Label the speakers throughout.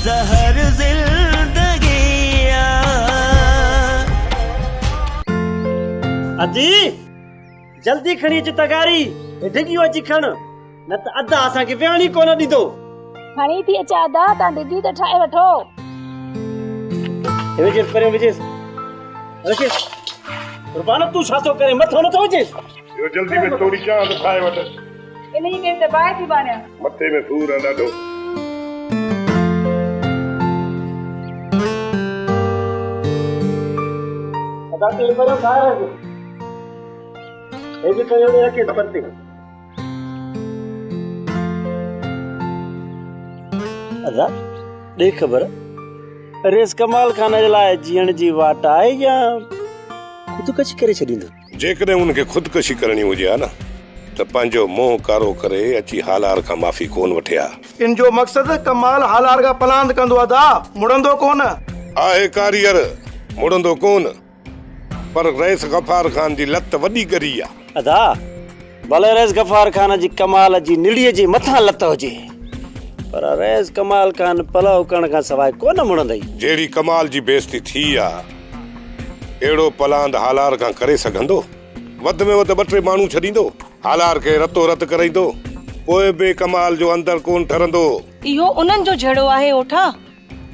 Speaker 1: जहर जिंदगी
Speaker 2: अजी जल्दी खणी अच तगारी डिगियो अची खण न त अदा असांखे विहणी कोन ॾींदो
Speaker 3: खणी थी अचा अदा तव्हां डिगी त ठाहे वठो
Speaker 2: विजेस परियों विजेस विजेस कुर्बान तू छा थो करे मथो नथो विजेस
Speaker 4: यो जल्दी में थोड़ी चांद खाए वठ
Speaker 3: इन्ही के त बाहि थी बाणिया
Speaker 4: मथे में सूर है ॾाढो
Speaker 2: अदा तेल परियों खाए रख हेजे परियों ने रखे परते अदा देख खबर रेस कमाल खान जे लाइ जीअण जी वाट आहे या खुदकशी करे छॾींदो
Speaker 4: जेकॾहिं उनखे खुदकशी करणी हुजे न त पंहिंजो मोह कारो करे अची हालार खां माफ़ी कोन वठे आ
Speaker 5: इन जो मक़सद कमाल हालार खां पलांद कंदो अदा मुड़ंदो कोन
Speaker 4: आहे कारीगर मुड़ंदो कोन पर रईस गफ़ार खान जी लत वॾी करी आ
Speaker 2: अदा भले रईस गफ़ार खान जी कमाल जी निड़ीअ जे मथां लत हुजे पर रईस कमाल खान पलाव करण खां सवाइ कोन मुड़ंदई
Speaker 4: जहिड़ी कमाल जी बेइज्जती थी आ अहिड़ो पलांद हालार खां करे सघंदो वध में वध 2-3 माण्हू छॾींदो हालार खे रतो रत कराईंदो पोइ बे कमाल जो अंदर कोन ठरंदो
Speaker 6: इहो उन्हनि जो जहिड़ो आहे ओठा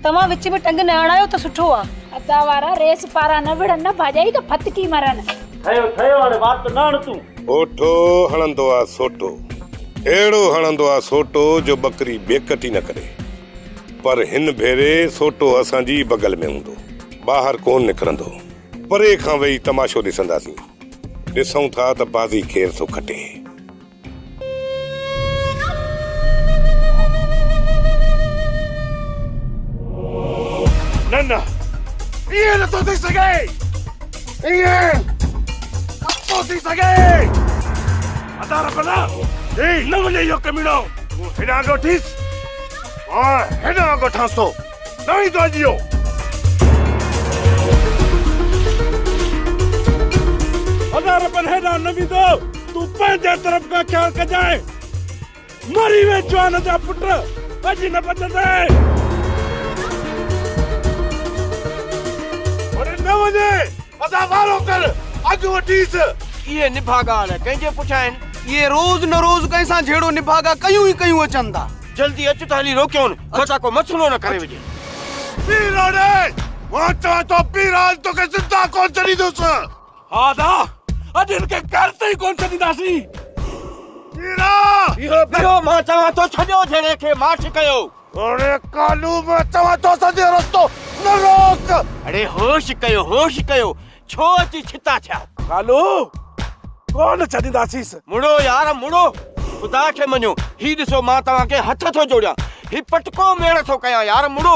Speaker 6: तव्हां विच में टंग न अड़ायो त सुठो आ
Speaker 3: अदा वारा रेस पारा न विड़न न भाॼाई त फतकी मरन
Speaker 2: ठहियो हाणे बात न हण तूं
Speaker 4: ओठो हणंदो आ सोटो अहिड़ो हणंदो आ सोटो जो बकरी बेकटी न करे पर हिन भेरे सोटो असांजी बगल में हूंदो ॿाहिरि कोन निकिरंदो परे खां वेही तमाशो ॾिसंदासीं ॾिसूं था त बाज़ी केर थो खटे न इहे नथो थी सघे इहे नथो थी सघे अदार पना न वञे इहो कमीनो तूं हेॾां ॻोठीस हेॾां ॻोठांस थो न ईंदो अॼु इहो अदार पन हेॾां न वेंदो तूं पंहिंजे तरफ़ खां ख़्याल कजांइ मरी वे जवान जा पुट अॼु न बचंदे न वञे अदा वारो कर अॼु वठीस
Speaker 7: ये निभागा न कंहिंजे पुछाइन ये रोज न रोज कंहिंसां जहिड़ो निभागा कयूं ई कयूं अचनि था जल्दी अच त हली रोकियोन बचा को मसलो न करे वञे
Speaker 4: पीरोड़े मां चवां थो पीराज तोखे ज़िंदा कोन छॾींदुसि
Speaker 8: हा दा अॼु हिनखे घर ते ई कोन छॾींदासीं
Speaker 4: पीरा
Speaker 7: इहो बियो मां चवां थो छॾियो जहिड़े खे माठ कयो
Speaker 4: अरे कालू मां चवां थो सॼो रस्तो न रोक
Speaker 7: अरे होश कयो छो अची छिता थिया
Speaker 8: कालू कोन छॾींदासीं
Speaker 7: मुड़ो यार मुड़ो खुदा खे मञो ही ॾिसो मां तव्हांखे हथ थो जोड़ियां ही पटको मेड़ थो कयां यार मुड़ो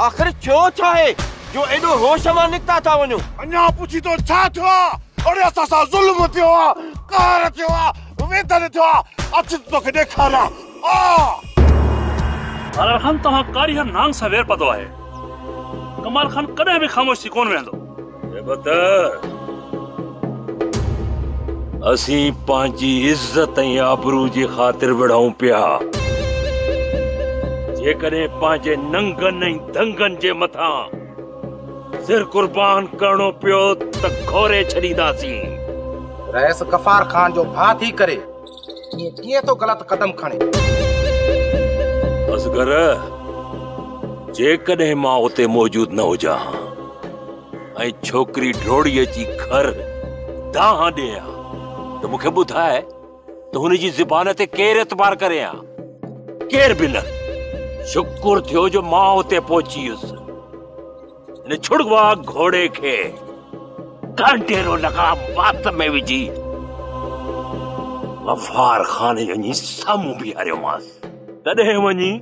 Speaker 7: आख़िर छो छा आहे जो एॾो होश मां निकिता था वञो
Speaker 4: अञा पुछी तो छा थियो आहे अरे असां सां ज़ुल्म थियो आहे कार थियो आहे वेदन थियो आहे अच तोखे ॾेखारां
Speaker 8: हालार खान तव्हां कारीगर नांग सां वेर पतो आहे कमाल खान कॾहिं बि ख़ामोश थी कोन वेंदो असीं पंहिंजी इज़त ऐं आबरू जी ख़ातिर विढ़ूं पिया जेकॾहिं पंहिंजे नंगनि ऐं दंगनि जे मथां सिर कुर्बान करणो पियो त घोरे छॾींदासीं
Speaker 5: रईस गफ़ार खान जो भाउ थी करे कीअं तो ग़लत कदम खणे
Speaker 8: असगर जेकॾहिं मां उते मौजूद न हुजां ऐं छोकिरी ढोड़ी अची घर दाह ॾियां त मूंखे ॿुधाए त हुनजी ज़ुबान ते केरु एतबार करे आ केर बि न शुक्र थियो जो मां उते पहुची वियुसि इन छुड़वा घोड़े खे कांटेरो लॻा वात में विझी गफ़ार खान वञी साम्हूं बीहारियोमांसि तॾहिं वञी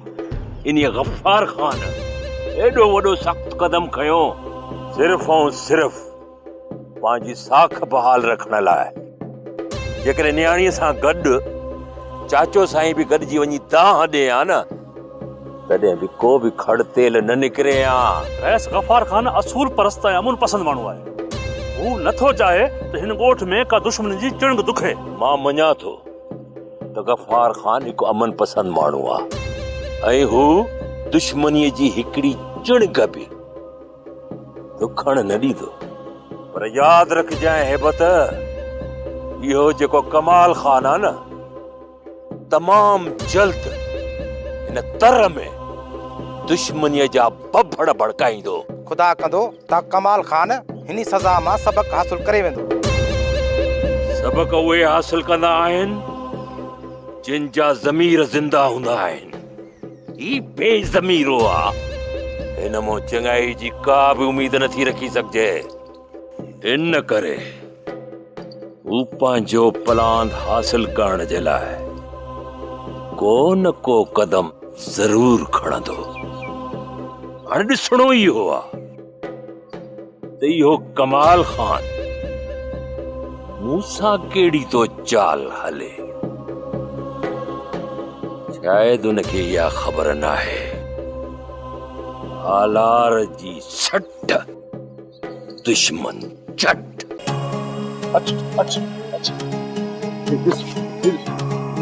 Speaker 8: इन गफ़ार खान एॾो वॾो सख़्तु कदम खयो सिर्फ़ ऐं सिर्फ़ पंहिंजी साख बहाल रखण लाइ जेकॾहिं न्याणीअ सां गॾु चाचो साईं बि गॾिजी वञी दाह ॾे आ न तॾहिं बि को बि खड़ तेल न निकिरे आ रईस गफ़ार खान असूल परस्त ऐं अमुन पसंद माण्हू आहे हू नथो चाहे त हिन ॻोठ में का दुश्मन जी चिणग दुखे मां मञा थो त गफ़ार खान हिकु अमन पसंद माण्हू आहे ऐं हू दुश्मनीअ जी हिकिड़ी चिणग बि दुखण न ॾींदो। पर यादि रखजांइ हेबत, इहो जेको कमाल खान आहे न, तमाम जल्द इन तर में दुश्मनीअ जा बभड़ भड़काईंदो।
Speaker 5: खुदा कंदो ता कमाल खान हिनी सज़ा मां सबक हासिल करे वेंदो।
Speaker 8: सबक उहे हासिल कंदा आहिनि जिन जा ज़मीर ज़िंदा हूंदा आहिनि। ही बेज़मीरो आहे, हिन मां चङाई जी का बि उम्मीद नथी रखी सघिजे। इन करे हू पंहिंजो प्लान हासिल करण जे लाइ को न को कदम ज़रूर खणंदो। हाणे ॾिसणो इहो आहे त इहो कमाल खान मूंसां कहिड़ी तो चाल हले। शायद उनखे इहा ख़बर न आहे आलार जी सट दुश्मन चट।
Speaker 9: अच्छा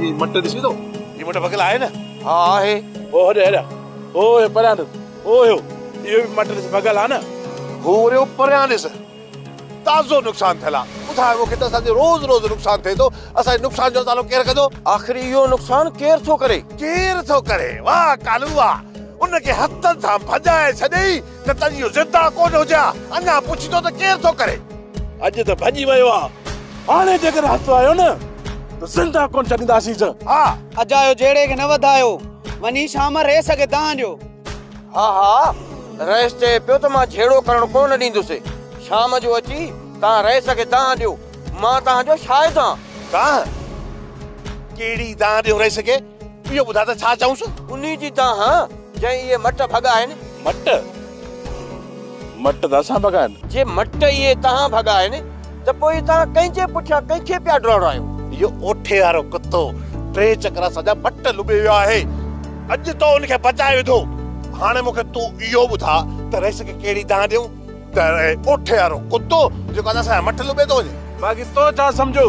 Speaker 9: ये मटर दिसी तो ये मटर भगल आए ना।
Speaker 5: हाँ आहे।
Speaker 9: ओ हेड़ा ओ हे परान ओ यो ये मटर दिस भगल आ ना।
Speaker 10: हो रे परान दिस ताज़ो नुकसान थला उठा वो किता साजे रोज रोज नुकसान थे तो असा नुकसान जो तालो केर कदो।
Speaker 7: आखिरी यो नुकसान केर थो करे।
Speaker 10: वाह कालुआ उनके हथन सां भजाए छॾई त तजियो जिंदा कोन हो जा अञा पुछितो त केर थो करे।
Speaker 9: अज त भजी वयो आ, हाणे जेकर हथ आयो न त जिंदा कोन छॾींदासीं।
Speaker 5: हाँ अजायो जेड़े के न वधायो वनी शाम रह सके तां जो।
Speaker 7: हाँ रेस ते पियो त मां झेड़ो करण कोन ॾींदुसि। शाम जो अची तां रह सके तां ॾियो, मां तां जो शायद
Speaker 10: तां केड़ी तां ॾियो रह सके इहो ॿुधा त छा चऊंस।
Speaker 7: उन्ही जी तां जंहिं इहे मट भगा आहिनि।
Speaker 9: मट त असां भगा आहिनि।
Speaker 7: जे मट इहे तव्हां भगा आहिनि त पोइ तव्हां कंहिंजे पुठियां कंहिंखे पिया डरायो।
Speaker 10: इहो ओठे वारो कुत्तो 3 चक्र सॼा मट लुबे वियो आहे। अॼु तो उनखे बचाए विधो। हाणे मूंखे तूं इहो ॿुधा त रह सके केड़ी तां ॾियूं त ओठे वारो कुत्तो जेको असां मट लुबे थो वञे।
Speaker 9: बाक़ी तो छा सम्झो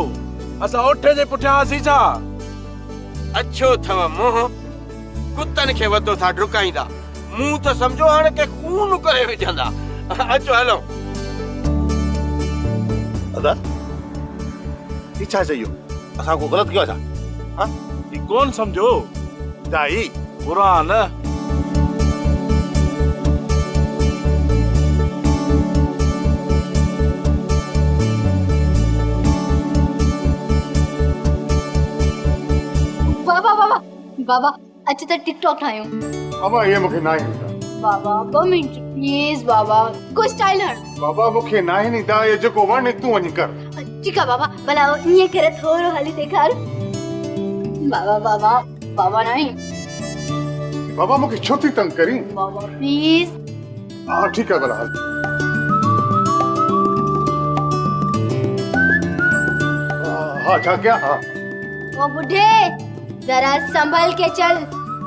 Speaker 9: असां ओठे जे पुठियां असीं छा।
Speaker 7: अच्छो अथव मोह कुत्तनि खे वधो था डुकाईंदा। मूं त सम्झो हाणे के खून करे विझंदा। अचो हलो।
Speaker 10: दादा ई छा चयो असां को गलत कयो छा। हां
Speaker 9: ई कोन सम्झो
Speaker 10: दाई
Speaker 9: कुरान
Speaker 11: बाबा अच त टिकटॉक ठायूं।
Speaker 12: बाबा ये मुखे ना ही
Speaker 11: बाबा 2 मिनट प्लीज बाबा को स्टाइल हण।
Speaker 12: बाबा मुखे ना ही नहीं दा ये जको वण तू वनी कर।
Speaker 11: ठीक है बाबा भला ये करे थोरो हली देखार। बाबा नहीं
Speaker 12: बाबा मुखे छोटी तंग करी।
Speaker 11: बाबा प्लीज।
Speaker 12: हां ठीक है भला। हां अच्छा क्या। हां
Speaker 11: ओ बुढ़े जरा संभल के चल,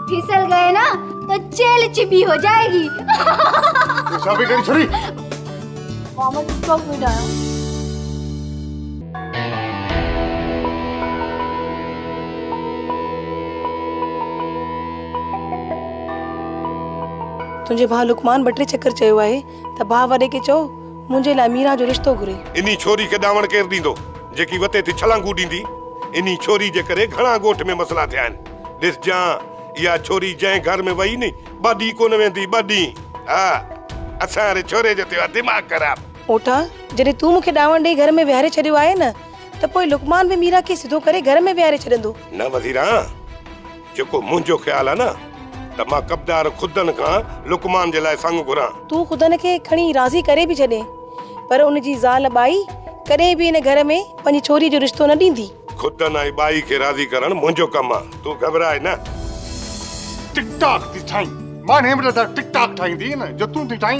Speaker 11: फिसल गए ना तो चेल चिबी हो जाएगी।
Speaker 12: सभी करी छोरी
Speaker 11: मामा टिकटॉक में डालो।
Speaker 6: तुझे भाउ लुकमान 2-3 चक्कर चयो आहे त भाउ वॾे के चओ मुंहिंजे लाइ मीरा जो रिश्तो घुरे।
Speaker 4: इनी छोरी के दावण केर ॾींदो जेकी वते थी छलांगू ॾींदी। इनी छोरी जे करे घणा गोठ में मसला थिया आहिनि। ॾिस जा इहा छोरी जंहिं घर में वई नी ॿ ॾींहं कोन वेंदी 2 ॾींहं। हा असां रे छोरे जो थियो दिमाग़ ख़राब।
Speaker 6: ओठा जॾहिं तूं मूंखे ॾावण ॾेई घर में विहारे छॾियो आहे न त पोइ लुकमान बि मीरा खे सिधो करे घर में विहारे छॾंदो।
Speaker 4: न वज़ीरा जेको मुंहिंजो ख़्याल आहे न त मां कबदार खुदन खां लुकमान जे लाइ संग घुरां।
Speaker 6: तूं खुदन खे खणी राज़ी करे बि छॾे पर उनजी ज़ाल बाई कॾहिं बि इन घर में पंहिंजी छोरी जो रिश्तो न ॾींदी।
Speaker 4: खुदन आई बाई खे राज़ी करण मुंहिंजो कमु आहे। तूं घबराए न।
Speaker 12: टिकटॉक थी ठाई मां ने मतलब टिकटॉक ठाईंदी न जो तू थी ठाई।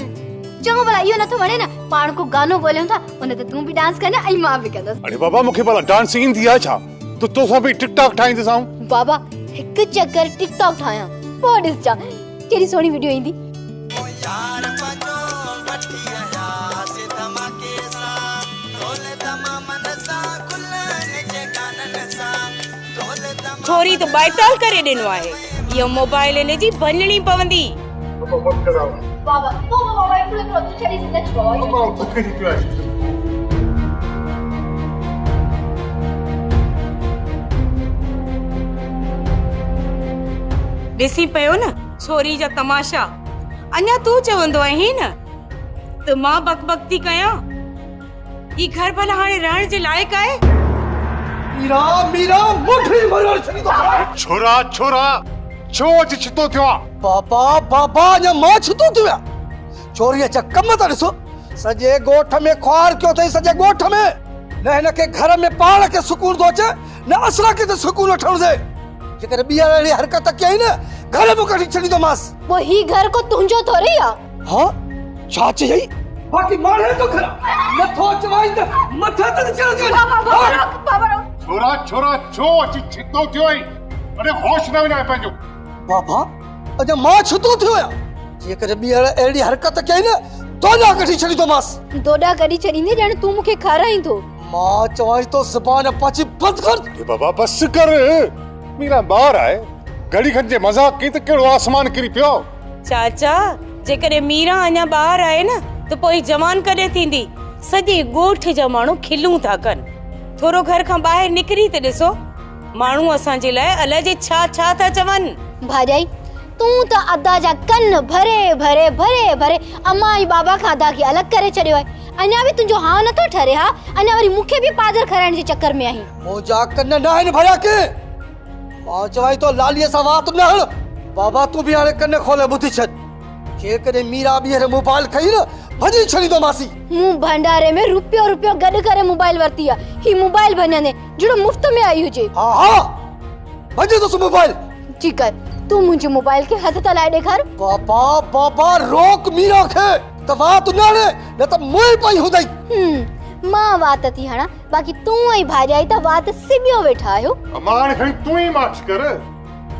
Speaker 11: चङो भला इहो नथो वणे न पाण को गानो ॻोल्हियूं था उन ते तूं बि डांस कर ऐं मां बि कंदसि।
Speaker 12: अरे बाबा मूंखे भला डांस ईंदी आहे छा तू तोसां बि टिकटॉक ठाहींदीसां।
Speaker 11: बाबा हिकु चक्कर टिकटॉक ठाहियां पोइ ॾिस जा कहिड़ी सोणी वीडियो ईंदी।
Speaker 13: छोरी तो बाइताल करे ॾिनो आहे इहो मोबाइल इन जी भञणी पवंदी।
Speaker 12: मत कराओ
Speaker 11: बाबा तो बाबा इकडे तू छडी सच बाबा
Speaker 12: बाबा थकड़ी पियो आहे
Speaker 6: ॾिसी पियो न छोरी जा तमाशा। अञा तू चवंदो आहीं न त मां बकबक थी कयां। ई घर भला हाणे रहण जे लाइक आहे?
Speaker 12: मीरा मीरा मुठी मरण छड़ी दो छोरा छोरा छो अची छितो थियो
Speaker 13: बाबा बाबा या मां छितो थियो चोरी जा कम त ॾिसो सॼे ॻोठ में ख्वार कयो अथई सॼे ॻोठ में न हिन खे घर में पाण खे सुकून थो अचे न असां खे त सुकून वठण दे जेकर ॿीहर अहिड़ी हरकत कई न घर में कढी छॾींदोमांस।
Speaker 11: वो ही घर को तुंहिंजो थोरी आहे।
Speaker 13: हाँ छा चई बाक़ी माणे तो खरा नथो चवाई त मथा त चढ़
Speaker 11: बाबा
Speaker 12: छोरा छोरा छो अची छितो थियो आई अरे होश न विना पंहिंजो
Speaker 13: बाबा अॼु मां छितो थियो आहियां जेकर ॿीहर अहिड़ी हरकत कई न दोडा कढी छॾींदोमांस।
Speaker 11: दोडा कढी छॾींदे ॼण तूं मूंखे खाराईंदो।
Speaker 13: मां चवाई तो ज़बान पाची बंद कर।
Speaker 12: बाबा बस कर मीरा ॿार आहे घड़ी खन जे मजाक की त कहिड़ो आसमान किरी पियो।
Speaker 6: चाचा जेकॾहिं मीरा अञा ॿाहिरि आहे न त पोइ जवान कॾहिं थींदी? सॼे ॻोठ जा माण्हू खिलूं था कनि। थोरो घर खां ॿाहिरि निकिरी त ॾिसो माण्हू असांजे लाइ अलाए जे छा छा था चवनि।
Speaker 11: भाॼाई तूं त अदा जा कन भरे भरे भरे भरे अम्मा ऐं बाबा खां अदा खे अलॻि करे छॾियो आहे। अञा बि तुंहिंजो हाँ नथो ठरे। हा अञा वरी मूंखे बि पादर खाराइण जे चक्कर में आहीं।
Speaker 13: मुंहिंजा कन न आहिनि भरिया के मां चवाई तो लालीअ सां वात न हण। बाबा तूं बि हाणे कन खोले ॿुधी छॾ जेकॾहिं मीरा ॿीहर मोबाइल खई न भॼी छॾींदोमांसी।
Speaker 11: मूं भंडारे में रुपयो रुपयो गॾु करे मोबाइल वरिती आहे। ही मोबाइल भञने जहिड़ो मुफ्त में आई हुजे।
Speaker 13: हा हा भॼी तो मोबाइल
Speaker 11: ठीकु आहे तूं मुंहिंजे मोबाइल खे हथ त लाइ ॾेखार।
Speaker 13: बाबा बाबा रोक मीरा खे त वात न हणे न त मुंहुं पई हूंदई।
Speaker 11: मां वात थी हणा बाक़ी तूं ऐं भाॼाई त वात सिबियो वेठा आहियो।
Speaker 12: अमान खणी तूं ई माठ कर।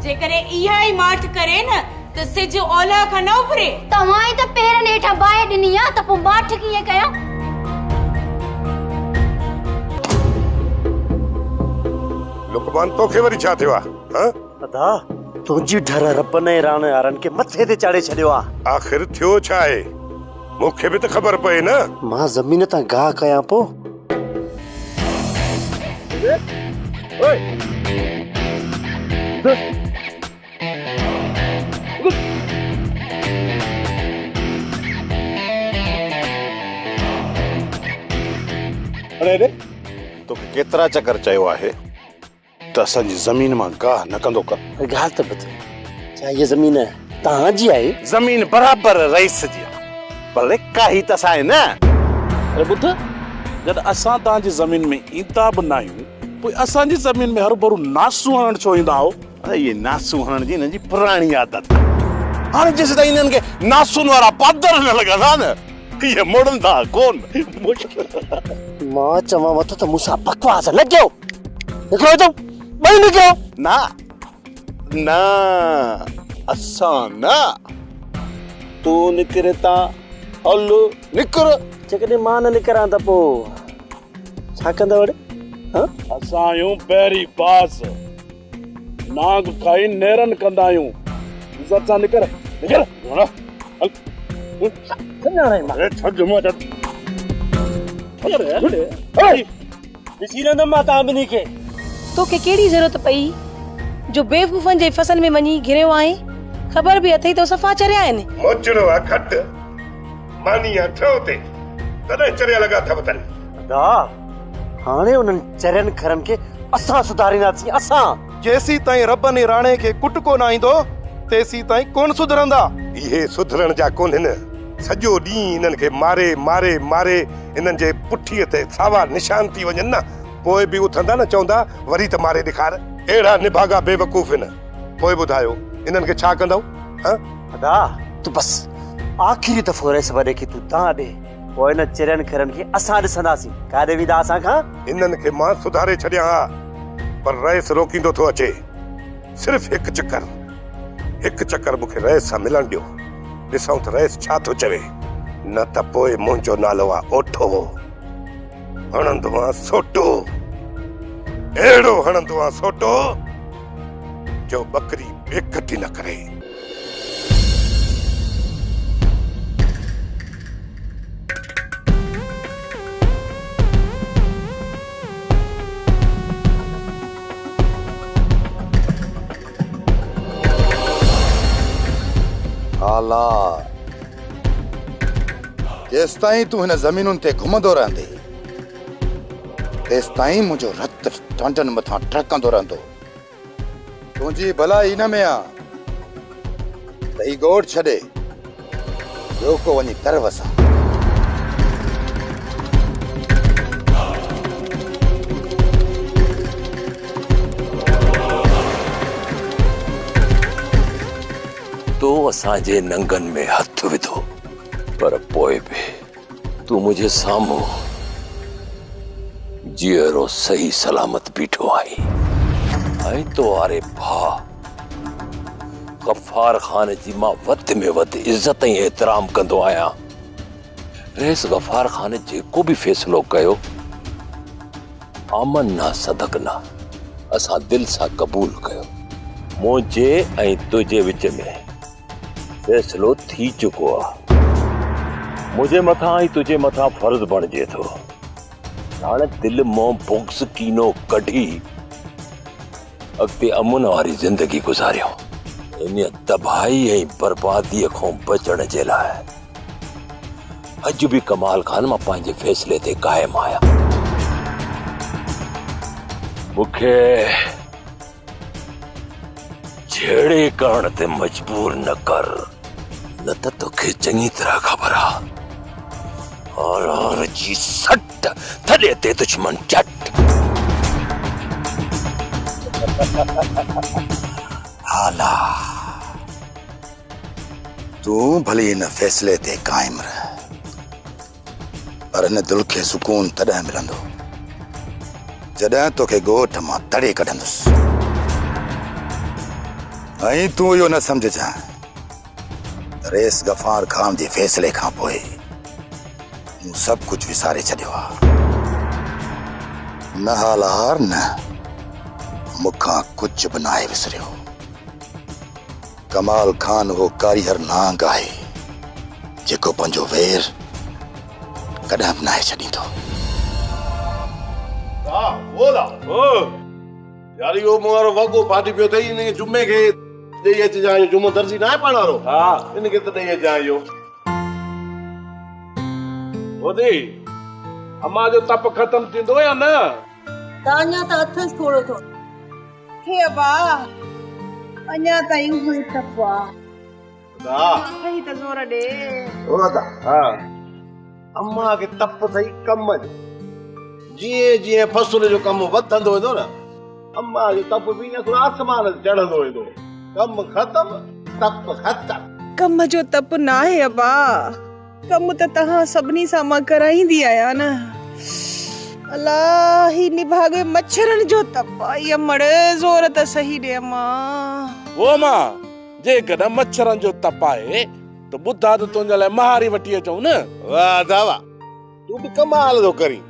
Speaker 6: जेकॾहिं इहा ई माठ करे न त सिज ओला खां न उभरे।
Speaker 11: तव्हां ई त पेरनि हेठां बाहि ॾिनी आहे त पोइ माठ कीअं कयां?
Speaker 4: लुकमान तोखे वरी छा थियो आहे? हां
Speaker 2: अदा तुंहिंजी ढर रब ने राण यारनि खे मथे ते चाढ़े छॾियो आहे।
Speaker 4: आखिर थियो छा आहे मूंखे बि त ख़बर पए न।
Speaker 2: मां ज़मीन तां गाह कयां पो
Speaker 9: अरे तोखे केतिरा चक्कर चयो आहे त असांजी ज़मीन मां गाह न कंदो कर।
Speaker 2: ॻाल्हि त ॿुध छा इहा ज़मीन तव्हांजी आहे?
Speaker 10: ज़मीन बराबर रईस जी आहे भले काई त असां न।
Speaker 9: अरे ॿुध जॾहिं असां तव्हांजी ज़मीन में ईंदा बि न आहियूं पोइ असांजी ज़मीन में हर भरू नासू हणण छो ईंदा हो?
Speaker 10: अरे ये नासू हणण जी हिननि जी पुराणी आदत। हाणे जेसि ताईं हिननि खे नासून वारा पादर न लॻंदा न इहे मुड़ंदा कोन।
Speaker 2: मां चवां थो त मूंसां बकवास न कयो। निकिरो तो ॿई निकिरो।
Speaker 10: ना ना असां न तू निकिरे ता हल निकर।
Speaker 2: जेकॾहिं मां न निकिरां त पोइ छा कंदा वड़े?
Speaker 9: असां आहियूं पहिरीं पास नाग खाई नेरन कंदा आहियूं। इज़त सां निकर निकर हल अरे छॾ मां
Speaker 2: ॾिसी रहंदमि मां तव्हां ॿिन्ही खे।
Speaker 6: तोखे कहिड़ी ज़रूरत पई जो बेवकूफ़नि जे फसल में वञी घिरियो आहे? ख़बर बि अथई तो सफ़ा चरिया आहिनि।
Speaker 4: मोचड़ो आहे खट मानी आहे ठो ते तॾहिं चरिया लॻा अथव तन।
Speaker 2: अदा हाणे उन्हनि चरियनि खरनि खे असां सुधारींदासीं। असां
Speaker 7: जेसी ताईं रब ने राणे खे कुटको न ईंदो तेसी ताईं कोन सुधरंदा।
Speaker 4: इहे सुधरण जा कोन्हनि। सॼो ॾींहुं इन्हनि खे मारे मारे मारे इन्हनि जे पुठीअ ते सावा निशान थी वञनि न पोइ बि उथंदा न चवंदा वरी त मारे ॾेखार। अहिड़ा निभागा बेवकूफ़ आहिनि। पोइ ॿुधायो इन्हनि खे छा कंदव?
Speaker 2: अदा तूं बस आख़िरी दफ़ो रेस वॾे खे तूं तव्हां ॾे पोइ इन चरियनि खरनि खे असां ॾिसंदासीं। काॾे वेंदा असां खां?
Speaker 4: इन्हनि खे मां सुधारे छॾियां हा पर रईस रोकींदो थो अचे। सिर्फ़ हिकु चक्कर मूंखे रईस सां मिलण ॾियो ॾिसूं त रईस छा थो चवे न त पोइ मुंहिंजो नालो आहे ओठो हणंदो आहे सोटो। अहिड़ो हणंदो आहे सोटो जो बकरी बेकटी न करे।
Speaker 12: हाला जेसिताईं तूं हिन ज़मीनुनि ते घुमंदो रहंदे तेसिताईं मुंहिंजो रत टांडनि मथां टहिकंदो रहंदो। तुंहिंजी भलाई हिन में आ त ही ॻोठ छॾे ॿियो को वञी कर वसां।
Speaker 8: तो असांजे नंगन में हथ विधो पर पोइ बि तू मुझे साम्हूं जीअरो सही सलामत बीठो आई ऐं तो वारे भाउ गफ्फार खान जी मां वध में वध इज्जत ऐं एतिराम कंदो आहियां। रईस गफ्फार खान जेको बि फ़ैसिलो कयो आमन ना सदक ना असां दिल सां क़बूल कयो। मुंहिंजे ऐं तुंहिंजे विच में फैसलो थी चुको आहे। मुझे मथा ही तुझे मथा फर्ज बणजे थो। हाणे दिल मों बुग्स कीनो कढी अॻिते अमुन वारी जिंदगी गुज़ारियो। इन तबाही ऐं बर्बादीअ खां बचण जे लाइ अॼु बि कमाल खान मां पंहिंजे फैसले ते क़ाइमु आहियां। मूंखे छेड़े करण ते मजबूर न कर, न त तोखे चङी तरह ख़बर आहे। और जी सट थले ते दुश्मन चट।
Speaker 12: हाला तू भली इन फैसले ते कायम रह पर इन दिल खे सुकून तॾहिं मिलंदो जॾहिं तोखे ॻोठ मां तड़े कढंदुसि। ऐं तूं इहो न सम्झजां रईस गफ्फार खान जे फैसले खां पोइ मूं सभु कुझु विसारे छॾियो आहे। न हालार न मूंखां कुझु बि नाहे विसरियो। कमाल खान वो कारीगर नांग आहे जेको पंहिंजो वेर कॾहिं बि नाहे छॾींदो।
Speaker 10: यार यो मारो वगो पार्टी पियो थई इन जुमे के देई अच जायो। जुमो दर्जी ना पाण वारो। हां इन के त देई जायो।
Speaker 9: ओदी अम्मा जो तप खत्म थींदो या न?
Speaker 6: तान्या त अथस थोड़ो थो खे बा अन्या ताईं हुई तपवा
Speaker 10: दा
Speaker 6: सही त जोर दे
Speaker 10: ओदा। हां अम्मा के तप थई कम जीअं जीअं फसल जो कम वधंदो वेंदो न अम्मा जो तप भी न थोड़ा आसमान चढ़ंदो वेंदो। कम खत्म तप खत्म।
Speaker 6: कम जो तप ना है अबा। कम त तहां सभनी सां मां कराईंदी आया न। अल्लाह ही निभागे मच्छरन जो तप आई मड़े जोर त सही दे अम्मा।
Speaker 9: वो मां जे कदा मच्छरन जो तप आहे तो बुद्धा तो तुंहिंजे लाइ महारी वठी अचूं न।
Speaker 10: वाह दावा तू भी कमाल थो करी।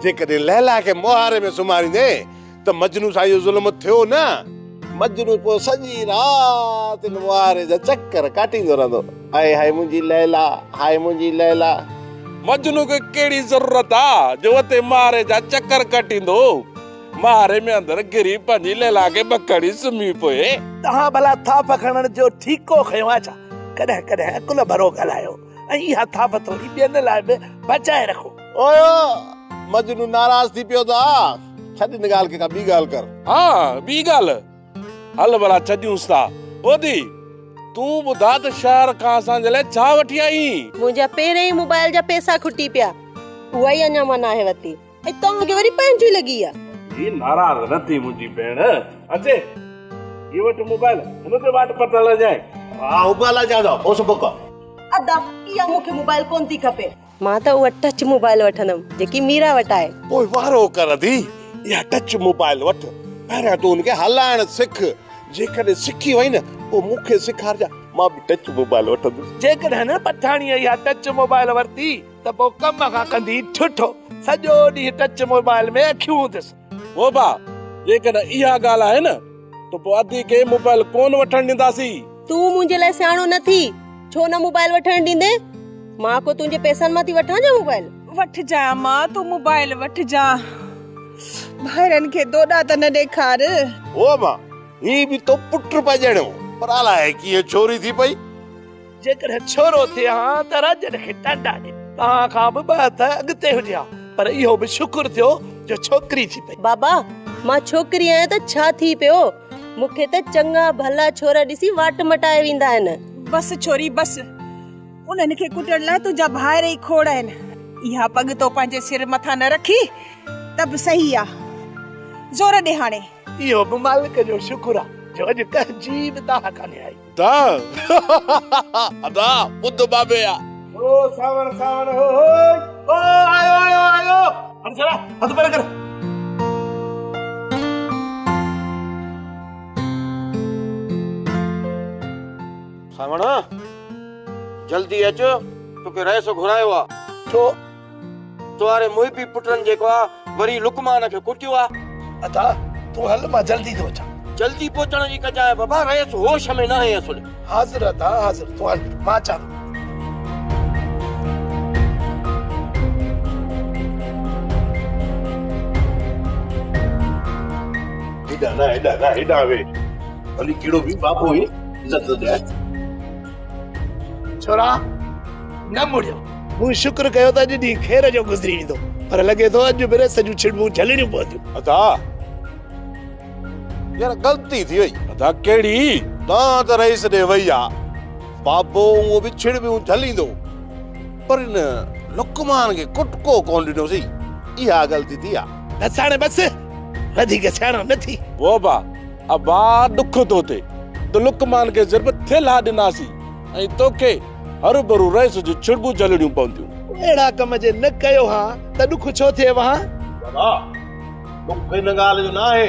Speaker 10: जे कदे लैला के मुहारे में सुमारींदे त मजनू सां इहो ज़ुल्म थियो न। मजनू पोइ सॼी राति मुहारे जा चक्कर काटींदो रहंदो। हाय हाय मुंहिंजी लैला, हाय मुंहिंजी लैला।
Speaker 9: मजनू के केड़ी जरूरत आ जो ते मारे जा चक्कर कटींदो। मारे में अंदर गिरी पंजी लैला के बकड़ी सुमी पोए।
Speaker 14: तहां भला थाप खणण जो ठीको खयो आ छा? कॾहिं कॾहिं कुल भरो ॻाल्हायो ऐं इहा थाप थोरी ॿियनि लाइ बि बचाए रखो।
Speaker 10: ओयो मजनू नाराज़ थी पियो था। छॾ इन ॻाल्हि खे का ॿी ॻाल्हि कर।
Speaker 9: हां ॿी ॻाल्हि हल भला छॾियूंसि था। ओदी तू ॿुधा त शहर खां असांजे लाइ छा वठी आई?
Speaker 6: मुंहिंजा पहिरें ई मोबाइल जा पैसा खुटी पिया उहा ई अञा मां नाहे वरिती ऐं तव्हांखे वरी पंहिंजी लॻी आहे।
Speaker 9: ही नाराज़ न थी मुंहिंजी भेण। अचे ये वटि मोबाइल हिन ते वाट पता लॻाए।
Speaker 10: हां उबाला जा दो ओस पक
Speaker 6: अदा इहा मूंखे मोबाइल कोन थी खपे। मां त उहा टच मोबाइल वठंदमि जेकी मीरा वटि आहे।
Speaker 10: ओए वारो कर दी इहा टच मोबाइल वठ। पहिरियां तूं उनखे हलाइण सिख। जेकॾहिं सिखी वई न पोइ मूंखे सेखारजा मां बि टच मोबाइल वठंदुसि।
Speaker 14: जेकॾहिं न पठाणीअ इहा टच मोबाइल वरिती त पोइ कम खां कंदी ठुठो सॼो ॾींहुं टच मोबाइल में अखियूं हूंदसि।
Speaker 9: वो बा जेकॾहिं इहा ॻाल्हि आहे न त पोइ अदी के मोबाइल कोन वठण ॾींदासीं।
Speaker 6: तूं मुंहिंजे लाइ सियाणो न थी छो न मोबाइल वठण ॾींदे। मां को तुंहिंजे पैसनि मां थी वठां जा मोबाइल। वठ जा मां तूं मोबाइल वठ जा। भाइरनि खे दोॾा त न ॾेखार।
Speaker 10: ओ मां ही भी तो पुट पजणो पर अलाए कीअं छोरी थी पई।
Speaker 14: जेकॾहिं छोरो थिए हा त राजन खे टाटा ॾे तव्हां खां बि ॿ हथ अॻिते हुजिया पर इहो बि शुक्र थियो जो छोकिरी थी पई।
Speaker 15: बाबा मां छोकिरी आहियां त छा थी पियो मूंखे त चङा भला छोरा ॾिसी वाट मटाए वेंदा आहिनि।
Speaker 16: बस छोरी बस उन्हनि खे कुटण लाइ तुंहिंजा भाइर ई खोड़ आहिनि। इहा पग तो पंहिंजे सिर मथां न रखी त बि सही आहे। ज़ोर ॾे हाणे।
Speaker 14: इहो बि मालिक जो शुक्र आहे जो अॼु कंहिंजी बि दाह कान्हे आई।
Speaker 10: अदा ॿुध बाबे आ
Speaker 7: ओ सावण सावण ओ आयो आयो आयो हंसरा हथ पर कर। सावण जल्दी अच तोखे रहिसो घुरायो आहे।
Speaker 14: छो
Speaker 7: तुआरे मुहिबी पुटनि जेको आहे वरी लुकमान खे कुटियो आहे।
Speaker 14: अदा तूं हल मां जल्दी थो अचां।
Speaker 7: जल्दी पहुचण जी कजाए बाबा रहिस होश में न आहे असुल।
Speaker 14: हाज़िर अदा हाज़िर तूं हल मां अचां।
Speaker 10: हेॾा वे भली कहिड़ो बि बाबो हुई इज़त दे
Speaker 14: छोरा न मुड़ियो मूं शुक्र कयो त अॼु ॾींहुं खेर जो गुज़री वेंदो पर लॻे थो अॼु बिरे सॼियूं छिड़बूं झलणियूं पवंदियूं।
Speaker 10: अदा यार गलती थी वई। अदा कहिड़ी तव्हां त रईस ॾे वई आहे बाबो उहो बि छिड़बियूं झलींदो पर इन लुकमान खे कुटको कोन ॾिनोसीं इहा ग़लती थी आहे।
Speaker 14: बस हाणे बस वधीक सियाणो न थी।
Speaker 9: वो बा अबा दुख तो थे तो लुकमान के ज़रूरत थे ला ॾिनासीं ऐं तोखे हर भरू रहिस जो छिड़बूं झलणियूं पवंदियूं।
Speaker 14: अहिड़ा कम जे न कयो हा त दुख छो थिए वहां।
Speaker 10: बाबा दुख इन ॻाल्हि जो न आहे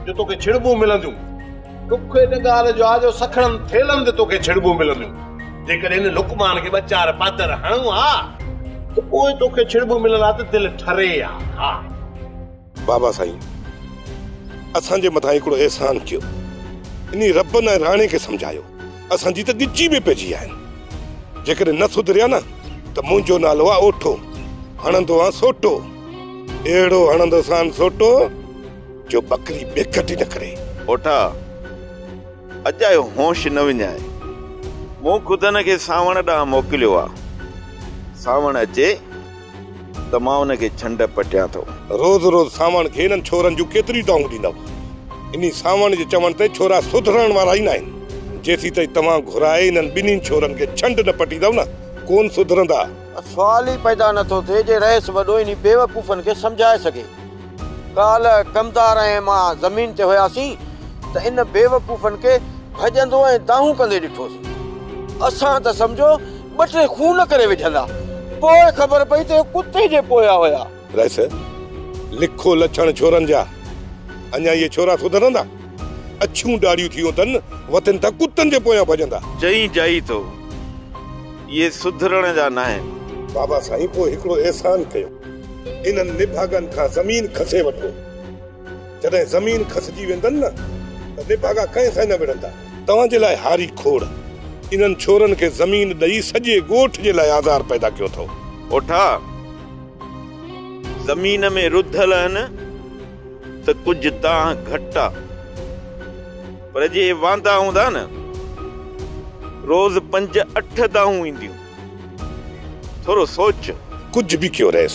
Speaker 10: जो तोखे छिड़बूं मिलंदियूं दुख इन ॻाल्हि जो आहे जो सखड़नि थेलनि ते तोखे छिड़बूं मिलंदियूं। जेकॾहिं इन लुकमान खे ॿ चार पातर हणूं हा त पोइ तोखे छिड़बूं मिलंदा त दिलि ठरे हा।
Speaker 4: बाबा साईं असांजे मथां हिकिड़ो एहसान कयो इन रब न राणे खे सम्झायो असांजी त गिची में पइजी आहिनि। जेकॾहिं न सुधरिया न त मुंहिंजो नालो आहे ओठो हणंदो आहे सोटो अहिड़ो हणंदो सान सोटो जो बकरी बेकटी न करे।
Speaker 17: ओठा अॼु आयो होश न विञाए मूं खुदन खे सावण ॾांहुं मोकिलियो आहे। सावण अचे त मां उनखे छंड पटियां थो।
Speaker 4: रोज़ रोज़ सावण खे इन्हनि छोरनि जूं केतिरी दाऊं ॾींदव। इन सावण जे चवण ते छोरा सुधरण वारा ई न आहिनि। जेसी ताईं तव्हां घुराए इन्हनि ॿिन्हिनि छोरनि खे छंड न पटींदव न कोन सुधरंदा।
Speaker 7: सवाल ई पैदा नथो थिए जे रहिस वॾो इन बेवकूफ़नि खे सम्झाए सघे। काल कमदार ऐं मां ज़मीन ते हुयासीं त इन बेवकूफ़नि खे भॼंदो ऐं दाहूं कंदे ॾिठोसीं। असां त सम्झो ॿ टे खून करे विझंदा पोइ ख़बर पई त कुते जे पोया हुया।
Speaker 4: रहिस लिखो लछण छोरनि जा अञा इहे छोरा सुधरंदा। अछियूं ॾाढ़ियूं थियूं अथनि वतन था कुतनि जे पोयां भॼंदा।
Speaker 17: चई जाई थो इहे सुधरण जा न आहिनि।
Speaker 4: बाबा साईं पोइ हिकिड़ो एहसान कयो इन्हनि निभागनि खां ज़मीन खसे वठो। जॾहिं ज़मीन खसजी वेंदनि न त निभागा कंहिं सां न विढ़ंदा। तव्हांजे लाइ हारी खोड़ इन्हनि छोरनि खे ज़मीन ॾेई सॼे ॻोठ जे लाइ आज़ार पैदा कयो अथव।
Speaker 17: ओठा ज़मीन में रुधल आहिनि त कुझु तव्हां घटि आहे पर जे वांदा हूंदा न रोज़ 5-8 दाहूं ईंदियूं। थोरो सोच।
Speaker 4: कुझु बि कयो रहिस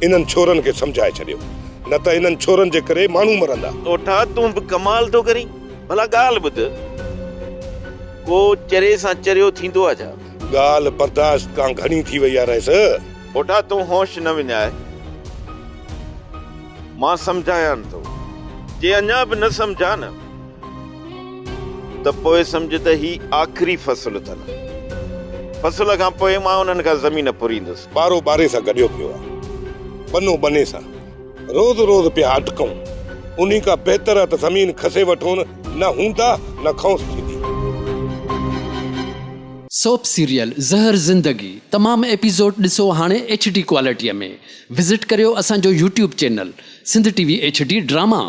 Speaker 4: इन्हनि छोरनि खे सम्झाए छॾियो न त इन्हनि छोरनि जे करे माण्हू मरंदा।
Speaker 17: ओठा तूं बि कमाल थो करीं भला ॻाल्हि ॿुध को चरे सां चरियो थींदो आहे छा।
Speaker 4: ॻाल्हि बर्दाश्त खां घणी थी वई आहे रहिस।
Speaker 17: ओठा तूं होश न विञाए मां सम्झायां थो जे अञा बि न सम्झा न त पोइ सम्झ त ही आख़िरी फसल अथनि। फसल खां पोइ मां उन्हनि खां ज़मीन पुरींदुसि।
Speaker 4: ॿारो ॿारे सां गॾियो पियो आहे बनो बने सां रोज़ रोज़ पिया अटकूं। उन्ही खां बहितर त ज़मीन खसे वठो न हूंदा न खौस थींदी।
Speaker 18: सोप सीरियल ज़हर ज़िंदगी तमाम एपिसोड ॾिसो हाणे HD क्वालिटीअ में। विज़िट करियो असांजो YouTube channel Sindh TV HD drama.